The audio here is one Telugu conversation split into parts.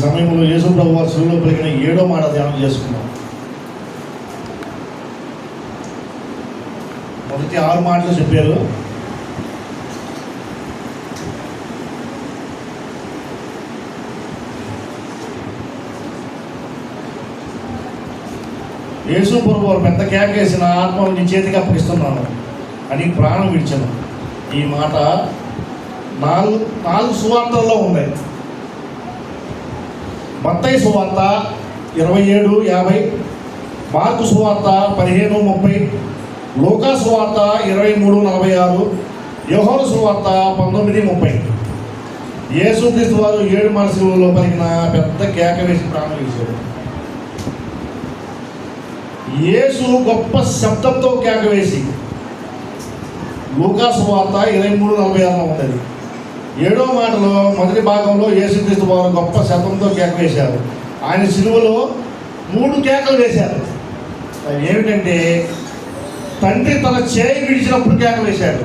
సమయంలో యేసు ప్రభు వారు శిలువలో పలికిన 7వ మాట ధ్యానం చేసుకున్నాం. మొదటి 6 మాటలు చెప్పారు. యేసు ప్రభు వారు పెద్ద కేకేసిన ఆత్మను నీ చేతికి అప్పగిస్తున్నాను అని ప్రాణం విడిచాను. ఈ మాట నాలుగు సువార్తల్లో ఉన్నాయి. మత్తయి సువార్త 27:50, మార్కు సువార్త 15:30, లూకా సువార్త 23:46, యోహాను సువార్త 19:30. యేసుక్రీస్తు వారు 7 మనసులలో పలికిన పెద్ద కేక వేసి ప్రాణం వేశాడు. యేసు గొప్ప శబ్దంతో కేక వేసి లూకా సువార్త 23:46 ఉన్నది. 7వ మాటలో మొదటి భాగంలో యేసుక్రీస్తు వారు గొప్ప శబ్దంతో కేక వేశారు. ఆయన సిలువలో 3 కేకలు వేశారు. అవి ఏమిటంటే, తండ్రి తన చేయి విడిచినప్పుడు కేక వేశాడు.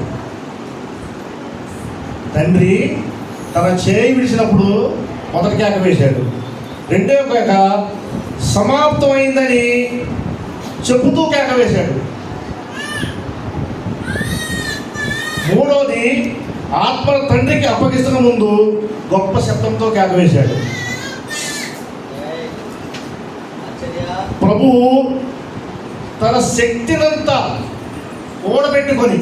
తండ్రి తన చేయి విడిచినప్పుడు మొదటి కేక వేశాడు. రెండవ కేక సమాప్తమైందని చెబుతూ కేక వేశాడు. మూడవది ఆత్మ తండ్రికి అప్పగిస్తున్న ముందు గొప్ప శబ్దంతో కేక వేశాడు. ప్రభువు తన శక్తినంతా కూడబెట్టుకొని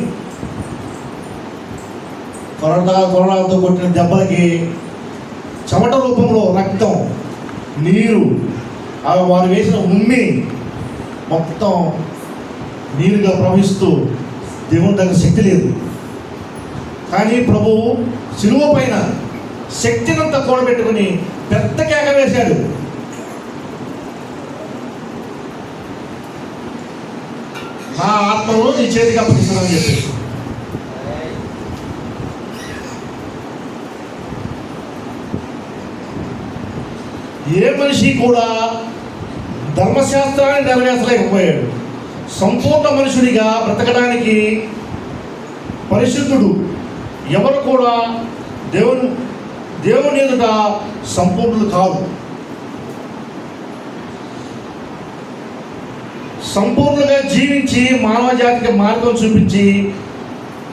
కొరడాలతో కొట్టిన దెబ్బలకి చెమట రూపంలో రక్తం, నీరు, వారు వేసిన ఉమ్మి మొత్తం నీరుగా ప్రవహిస్తూ దేవుని దగ్గర శక్తి లేదు. కానీ ప్రభువు శిలువ పైన శక్తినంతా కూడబెట్టుకుని పెద్ద కేక వేశాడు. నా ఆత్మను నీ చేతికి అప్పగిస్తున్నానని చెప్పేసి. ఏ మనిషి కూడా ధర్మశాస్త్రాన్ని నెరవేర్చలేకపోయాడు. సంపూర్ణ మనుషుడిగా బ్రతకడానికి పరిశుద్ధుడు ఎవరు కూడా దేవుని ఎదుట సంపూర్ణుడు కాదు. సంపూర్ణంగా జీవించి మానవ జాతికి మార్గం చూపించి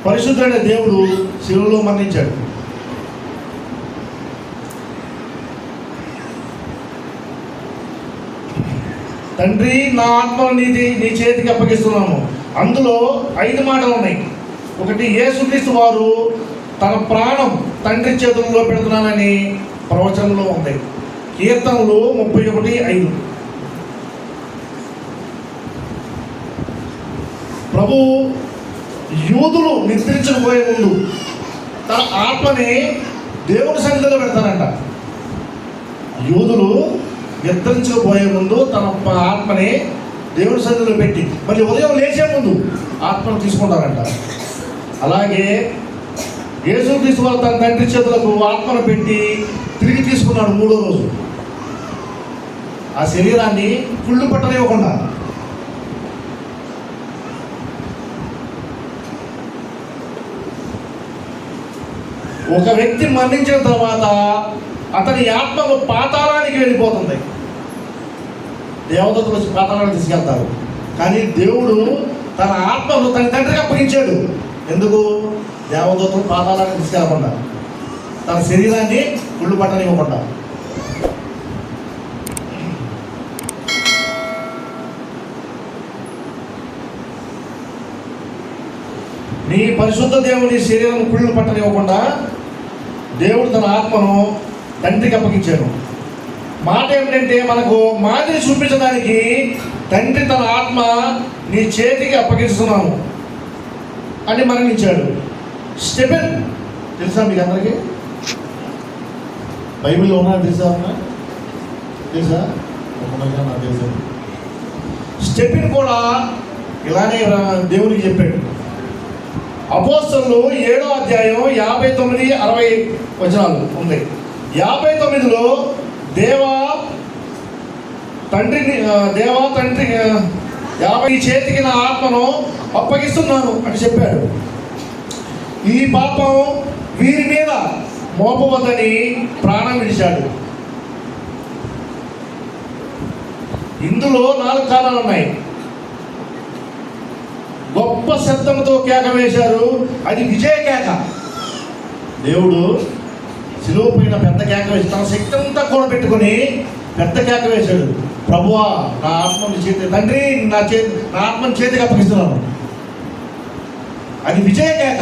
పరిశుద్ధుడైన దేవుడు శిలువలో మరణించాడు. తండ్రి నా ఆత్మను నీ చేతికి అప్పగిస్తున్నాను. అందులో 5 మాటలు ఉన్నాయి. ఒకటి, యేసుక్రీస్తు వారు తన ప్రాణం తండ్రి చేతుల్లో పెడుతున్నానని ప్రవచనంలో ఉంది. కీర్తనలు 31:5. ప్రభు యూదులు నిద్రించకపోయే ముందు తన ఆత్మని దేవుని సన్నిధిలో పెడతారంట. యూదులు నిద్రించకపోయే ముందు తన ఆత్మని దేవుని సన్నిధిలో పెట్టి మళ్ళీ ఉదయం లేచే ముందు ఆత్మను తీసుకుంటారంట. అలాగే యేసుక్రీస్తు వారు తన తండ్రి చేతులకు ఆత్మను పెట్టి తిరిగి తీసుకున్నాడు 3వ రోజు. ఆ శరీరాన్ని కుళ్ళు పట్టనివ్వకుండా. ఒక వ్యక్తి మరణించిన తర్వాత అతని ఆత్మను పాతాళానికి వెళ్ళిపోతుంది. దేవదూతలు వచ్చి పాతాళానికి తీసుకెళ్తారు. కానీ దేవుడు తన ఆత్మను తన తండ్రికి అప్పగించాడు. ఎందుకు? దేవదూతలు పాతాళానికి తీసుకెళ్ళకుండా, తన శరీరాన్ని కుళ్ళు పట్టనివ్వకుండా. నీ పరిశుద్ధ దేవుని శరీరం కుళ్ళు పట్టనివ్వకుండా దేవుడు తన ఆత్మను తండ్రికి అప్పగించాడు. మాట ఏమిటంటే, మనకు మాదిరి చూపించడానికి తండ్రి తన ఆత్మ నీ చేతికి అప్పగిస్తున్నాను అని మరణించాడు. స్టెఫెన్ తెలుసా మీకు అందరికీ? బైబిల్లో ఉన్నారు తెలుసా? నాకు తెలుసా? స్టెఫెన్ కూడా ఇలానే దేవునికి చెప్పాడు. అపోస్తలులు 7వ అధ్యాయం 59-60 వచనాలు ఉంది. 59లో దేవా తండ్రి ఈ చేతికి నా ఆత్మను అప్పగిస్తున్నాను అని చెప్పాడు. ఈ పాపం వీరి మీద మోపవద్దని ప్రాణం విడిచాడు. ఇందులో 4 కారణాలు ఉన్నాయి. గొప్ప శబ్దంతో కేక వేశారు, అది విజయ కేక. దేవుడు శిలువ పైన పెద్ద కేక వేసి తన శక్తి అంతా కూడబెట్టుకొని పెద్ద కేక వేశాడు. ప్రభువా, నా ఆత్మని చేతి, తండ్రి నా ఆత్మని చేతికి అప్పగిస్తున్నాను. అది విజయ కేక.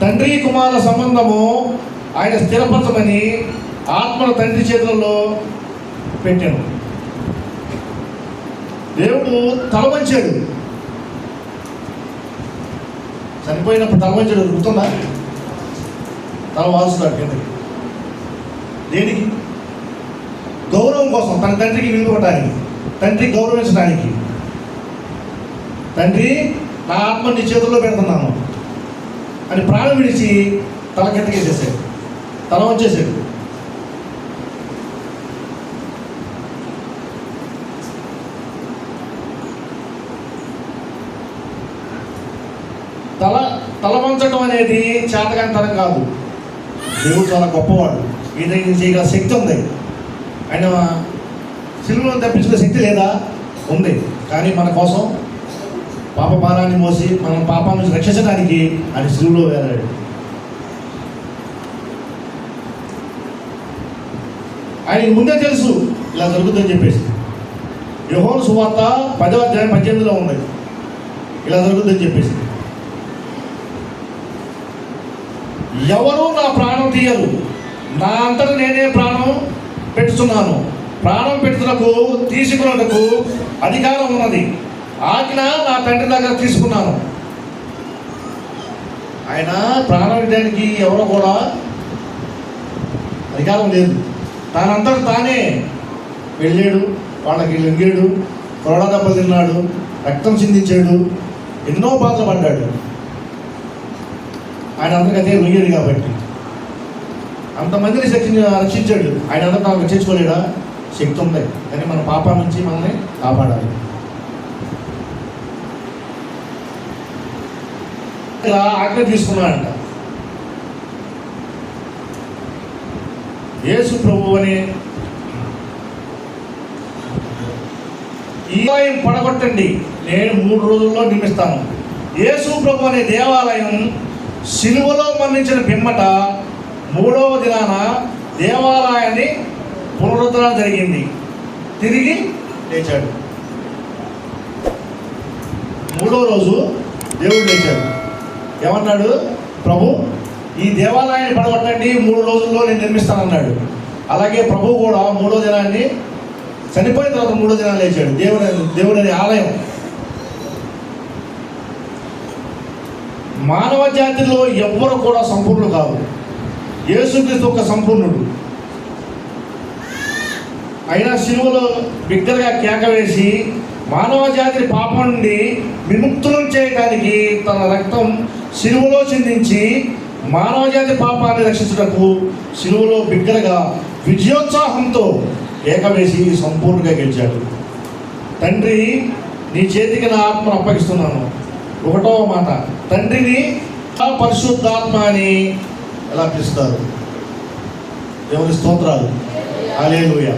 తండ్రి కుమారుల సంబంధము ఆయన స్థిరపరచమని ఆత్మను తండ్రి చేతులలో పెట్టాను. దేవుడు తల వంచాడు. చనిపోయినప్పుడు తల వంచాడు. గుర్తుందా? తల వాల్చుతాడు కిందకి. దేనికి? గౌరవం కోసం, తన తండ్రికి విలువటానికి, తండ్రి గౌరవించడానికి. తండ్రి, నా ఆత్మ నీ చేతుల్లో పెడుతున్నాను అని ప్రాణం విడిచి తల కిందకేసేసాడు, తల వంచేసాడు. తల వంచడం అనేది చేతకాంతరం కాదు. దేవుడు చాలా గొప్పవాడు. ఏదైనా చేయగల శక్తి ఉంది. ఆయన సిలువను తప్పించుకునే శక్తి లేదా? ఉంది. కానీ మన కోసం పాప భారాన్ని మోసి మన పాపాల నుంచి రక్షించడానికి ఆయన సిలువలో వేలాడు. ఆయనకి ముందే తెలుసు ఇలా జరుగుతుందని చెప్పేసి. యోహాను సువార్త 10వ అధ్యాయం 18లో ఉంది ఇలా జరుగుతుందని చెప్పేసి. ఎవరు నా ప్రాణం తీయరు, నా అంతటా నేనే ప్రాణం పెట్టుతున్నాను. ప్రాణం పెట్టుటకు తీసుకున్నటకు అధికారం ఉన్నది. ఆజ్ఞ నా తండ్రి దగ్గర తీసుకున్నాను. ఆయన ప్రాణం పెట్టడానికి ఎవరో కూడా అధికారం లేదు. తానంతట తానే వెళ్ళాడు, వాళ్ళకి లొంగాడు, కొరడా దెబ్బలు తిన్నాడు, రక్తం చిందించాడు, ఎన్నో బాధలు పడ్డాడు. ఆయన అందరికీ లొంగాడు కాబట్టి అంతమందిని రక్షించాడు. ఆయన అందరూ నాకు రక్షించుకోలేడా? శక్తి ఉంది. కానీ మన పాపం నుంచి మనల్ని కాపాడాలి. ఇలా ఆజ్ఞ తీసుకున్నాడంట. యేసు ప్రభు అని ఈ ఆలయం పడగొట్టండి, నేను 3 రోజుల్లో నిర్మిస్తాను. యేసు ప్రభు అనే దేవాలయం సిలువలో మరణించిన పిమ్మట 3వ దినాన దేవాలయాన్ని పునరుద్ధరణ జరిగింది. తిరిగి లేచాడు. 3వ రోజు దేవుడు లేచాడు. ఏమన్నాడు? ప్రభు, ఈ దేవాలయాన్ని పడగొట్టండి, 3 రోజుల్లో నేను నిర్మిస్తానన్నాడు. అలాగే ప్రభు కూడా 3వ దినాన్ని చనిపోయిన తర్వాత 3వ దినాన్ని లేచాడు. దేవుడు అనే ఆలయం. మానవ జాతిలో ఎవ్వరు కూడా సంపూర్ణులు కాదు. యేసుక్రీస్తు ఒక సంపూర్ణుడు. అయినా సిలువలో బిగ్గరగా కేక వేసి మానవ జాతిని పాపం నుండి విముక్తులను చేయడానికి తన రక్తం సిలువలో చిందించి మానవ జాతి పాపాన్ని రక్షించుటకు సిలువలో బిగ్గరగా విజయోత్సాహంతో కేక వేసి సంపూర్ణంగా గెలిచాడు. తండ్రి, నీ చేతికి నా ఆత్మను అప్పగిస్తున్నాను. 1వ మాట, తండ్రిని పరిశుద్ధాత్మ అని ఎలా పిలుస్తారు? దేవుని స్తోత్రాలు. హల్లెలూయా.